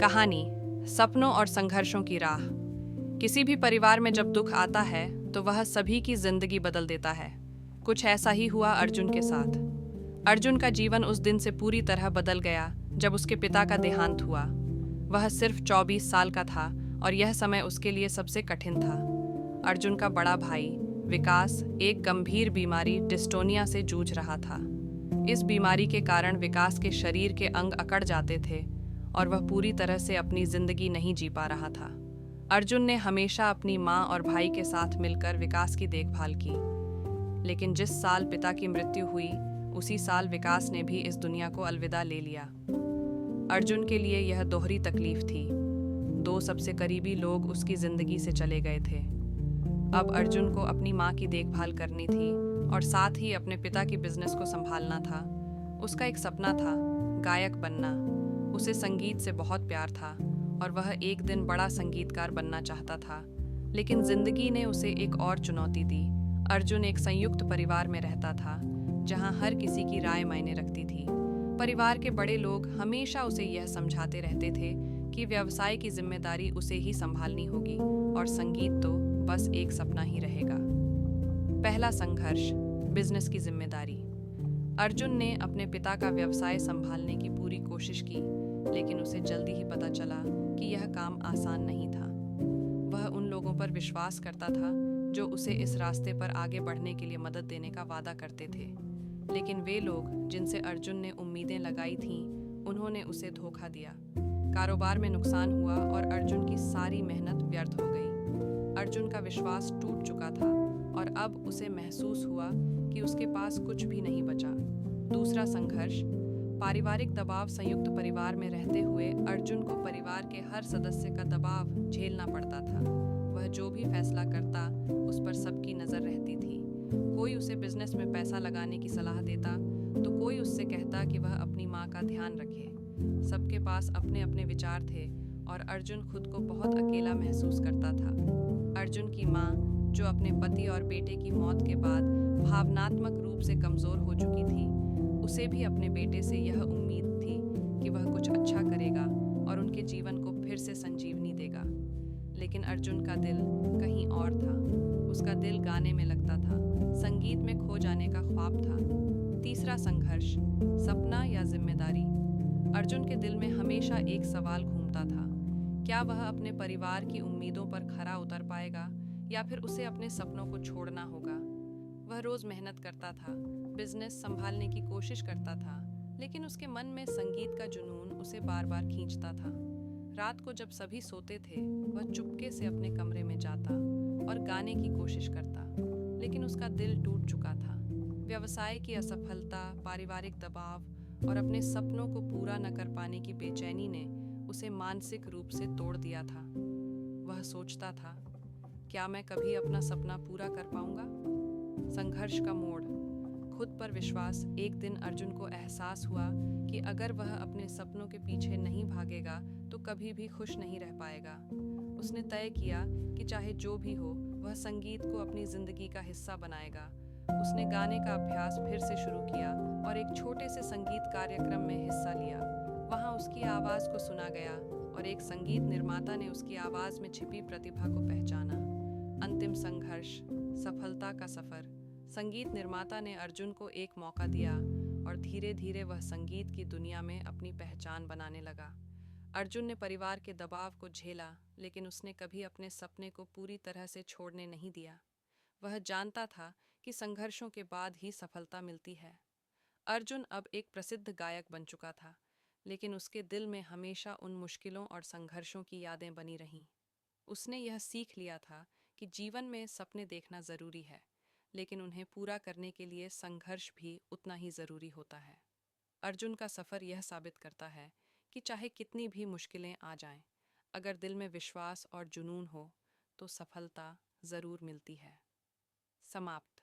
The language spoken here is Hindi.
कहानी सपनों और संघर्षों की राह। किसी भी परिवार में जब दुख आता है तो वह सभी की जिंदगी बदल देता है। कुछ ऐसा ही हुआ अर्जुन के साथ। अर्जुन का जीवन उस दिन से पूरी तरह बदल गया जब उसके पिता का देहांत हुआ। वह सिर्फ 24 साल का था और यह समय उसके लिए सबसे कठिन था। अर्जुन का बड़ा भाई विकास एक गंभीर बीमारी डिस्टोनिया से जूझ रहा था। इस बीमारी के कारण विकास के शरीर के अंग अकड़ जाते थे और वह पूरी तरह से अपनी जिंदगी नहीं जी पा रहा था। अर्जुन ने हमेशा अपनी माँ और भाई के साथ मिलकर विकास की देखभाल की, लेकिन जिस साल पिता की मृत्यु हुई उसी साल विकास ने भी इस दुनिया को अलविदा ले लिया। अर्जुन के लिए यह दोहरी तकलीफ थी। दो सबसे करीबी लोग उसकी जिंदगी से चले गए थे। अब अर्जुन को अपनी माँ की देखभाल करनी थी और साथ ही अपने पिता की बिजनेस को संभालना था। उसका एक सपना था, गायक बनना। उसे संगीत से बहुत प्यार था और वह एक दिन बड़ा संगीतकार बनना चाहता था, लेकिन जिंदगी ने उसे एक और चुनौती दी। अर्जुन एक संयुक्त परिवार में रहता था जहां हर किसी की राय मायने रखती थी। परिवार के बड़े लोग हमेशा उसे यह समझाते रहते थे कि व्यवसाय की जिम्मेदारी उसे ही संभालनी होगी और संगीत तो बस एक सपना ही रहेगा। पहला संघर्ष, बिजनेस की जिम्मेदारी। अर्जुन ने अपने पिता का व्यवसाय संभालने की पूरी कोशिश की, लेकिन उसे जल्दी ही पता चला कि यह काम आसान नहीं था। वह उन लोगों पर विश्वास करता था जो उसे इस रास्ते पर आगे बढ़ने के लिए मदद देने का वादा करते थे, लेकिन वे लोग जिनसे अर्जुन ने उम्मीदें लगाई थीं, उन्होंने उसे धोखा दिया। कारोबार में नुकसान हुआ और अर्जुन की सारी मेहनत व्यर्थ हो गई। अर्जुन का विश्वास टूट चुका था और अब उसे महसूस हुआ कि उसके पास कुछ भी नहीं बचा। दूसरा संघर्ष, पारिवारिक दबाव। संयुक्त परिवार में रहते हुए अर्जुन को परिवार के हर सदस्य का दबाव झेलना पड़ता था। वह जो भी फैसला करता उस पर सबकी नज़र रहती थी। कोई उसे बिजनेस में पैसा लगाने की सलाह देता तो कोई उससे कहता कि वह अपनी माँ का ध्यान रखे। सबके पास अपने अपने विचार थे और अर्जुन खुद को बहुत अकेला महसूस करता था। अर्जुन की माँ, जो अपने पति और बेटे की मौत के बाद भावनात्मक रूप से कमज़ोर हो चुकी थी, उसे भी अपने बेटे से यह उम्मीद थी कि वह कुछ अच्छा करेगा और उनके जीवन को फिर से संजीवनी देगा। लेकिन अर्जुन का दिल कहीं और था। उसका दिल गाने में लगता था, संगीत में खो जाने का ख्वाब था। तीसरा संघर्ष, सपना या जिम्मेदारी। अर्जुन के दिल में हमेशा एक सवाल घूमता था, क्या वह अपने परिवार की उम्मीदों पर खरा उतर पाएगा या फिर उसे अपने सपनों को छोड़ना होगा। वह रोज मेहनत करता था, बिजनेस संभालने की कोशिश करता था, लेकिन उसके मन में संगीत का जुनून उसे बार बार खींचता था। रात को जब सभी सोते थे, वह चुपके से अपने कमरे में जाता और गाने की कोशिश करता, लेकिन उसका दिल टूट चुका था। व्यवसाय की असफलता, पारिवारिक दबाव और अपने सपनों को पूरा न कर पाने की बेचैनी ने उसे मानसिक रूप से तोड़ दिया था। वह सोचता था, क्या मैं कभी अपना सपना पूरा कर पाऊंगा। संघर्ष का मोड़, खुद पर विश्वास। एक दिन अर्जुन को एहसास हुआ कि अगर वह अपने सपनों के पीछे नहीं भागेगा तो कभी भी खुश नहीं रह पाएगा। उसने तय किया कि चाहे जो भी हो, वह संगीत को अपनी जिंदगी का हिस्सा बनाएगा। उसने गाने का अभ्यास फिर से शुरू किया और एक छोटे से संगीत कार्यक्रम में हिस्सा लिया। वहाँ उसकी आवाज़ को सुना गया और एक संगीत निर्माता ने उसकी आवाज़ में छिपी प्रतिभा को पहचाना। अंतिम संघर्ष, सफलता का सफ़र। संगीत निर्माता ने अर्जुन को एक मौका दिया और धीरे धीरे वह संगीत की दुनिया में अपनी पहचान बनाने लगा। अर्जुन ने परिवार के दबाव को झेला, लेकिन उसने कभी अपने सपने को पूरी तरह से छोड़ने नहीं दिया। वह जानता था कि संघर्षों के बाद ही सफलता मिलती है। अर्जुन अब एक प्रसिद्ध गायक बन चुका था, लेकिन उसके दिल में हमेशा उन मुश्किलों और संघर्षों की यादें बनी रहीं। उसने यह सीख लिया था कि जीवन में सपने देखना ज़रूरी है, लेकिन उन्हें पूरा करने के लिए संघर्ष भी उतना ही ज़रूरी होता है। अर्जुन का सफ़र यह साबित करता है कि चाहे कितनी भी मुश्किलें आ जाएं, अगर दिल में विश्वास और जुनून हो तो सफलता ज़रूर मिलती है। समाप्त।